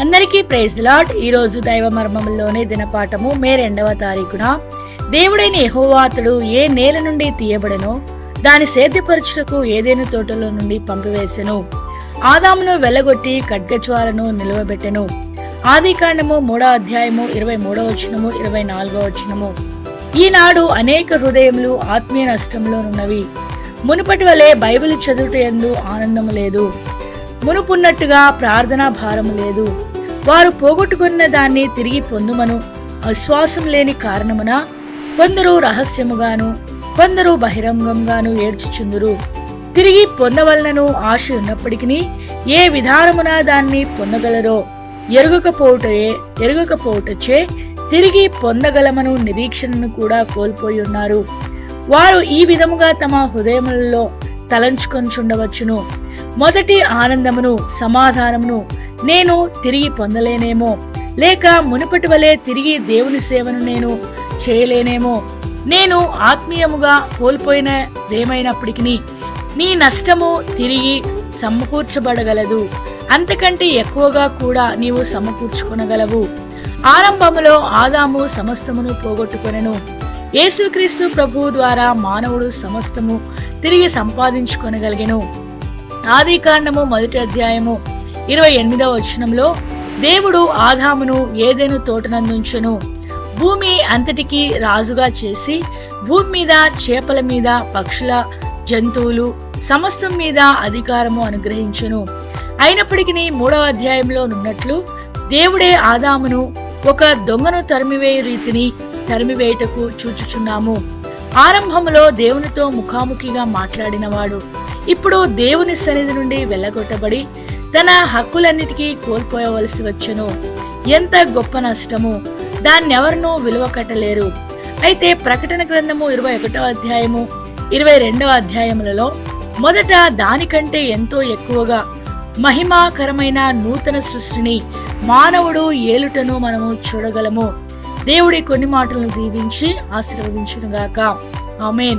అందరికీ praise the lord. ఈ రోజు దైవ మర్మములోని దినపాఠము మే 2వ తారీఖున దేవుడైన యెహోవా అతడు ఏ నేల నుండి తీయబడెనో దాని సేద్యపరచుటకు ఏదైనా తోటలో నుండి పంపివేసెను. ఆదామును వెళ్ళగొట్టి ఖడ్గజ్వాలను నిలువబెట్టెను. ఆదికాండము 3వ అధ్యాయము 23వ వచనము 24వ వచనము. ఈనాడు అనేక హృదయములు ఆత్మీయ నష్టంలోనున్నవి. మునుపటి వలె బైబిల్ చదువుట యందు ఆనందము లేదు. మునుపున్నట్టుగా ప్రార్థనా భారము లేదు. వారు పోగొట్టుకున్న దాన్ని తిరిగి పొందుమను విశ్వాసం లేని కారణమున కొందరు రహస్యముగాను కొందరు బహిరంగంగాను ఏడ్చుచుందురు. తిరిగి పొందవలనను ఆశ ఉన్నప్పటికీ ఏ విధానమున దాన్ని పొందగలరో ఎరుగకపోవటచే తిరిగి పొందగలమను నిరీక్షణను కూడా కోల్పోయి ఉన్నారు. వారు ఈ విధముగా తమ హృదయములలో తలంచుకొనిచుండవచ్చును. మొదటి ఆనందమును సమాధానమును నేను తిరిగి పొందలేనేమో, లేక మునుపటి వలె తిరిగి దేవుని సేవను నేను చేయలేనేమో. నేను ఆత్మీయముగా కోల్పోయినదేమైనప్పటికీ నీ నష్టము తిరిగి సమకూర్చబడగలదు. అంతకంటే ఎక్కువగా కూడా నీవు సమకూర్చుకొనగలవు. ఆరంభములో ఆదాము సమస్తమును పోగొట్టుకొనెను. యేసుక్రీస్తు ప్రభువు ద్వారా మానవుడు సమస్తము తిరిగి సంపాదించుకొనగలిగెను. ఆదికాండము 1వ అధ్యాయము 28వ వచనంలో దేవుడు ఆదామును ఏదెను తోటనందుంచెను. భూమి అంతటికి రాజుగా చేసి భూమి మీద చేపల మీద పక్షుల జంతువులు సమస్తం మీద అధికారము అనుగ్రహించెను. అయినప్పటికీ 3వ అధ్యాయంలో నున్నట్లు దేవుడే ఆదామును ఒక దొంగను తరిమివేయు రీతిని తరిమివేయటకు చూచుచున్నాము. ఆరంభములో దేవునితో ముఖాముఖిగా మాట్లాడినవాడు ఇప్పుడు దేవుని సన్నిధి నుండి వెళ్ళగొట్టబడి తన హక్కులన్నిటికీ కోల్పోయవలసి వచ్చెను. ఎంత గొప్ప నష్టము! దాన్నెవరినూ విలువ కట్టలేరు. అయితే ప్రకటన గ్రంథము 21వ అధ్యాయము 22వ అధ్యాయములలో మొదట దానికంటే ఎంతో ఎక్కువగా మహిమాకరమైన నూతన సృష్టిని మానవుడు ఏలుటను మనము చూడగలము. దేవుడి కొన్ని మాటలను దీవించి ఆశీర్వదించునుగాక. ఆమేన్.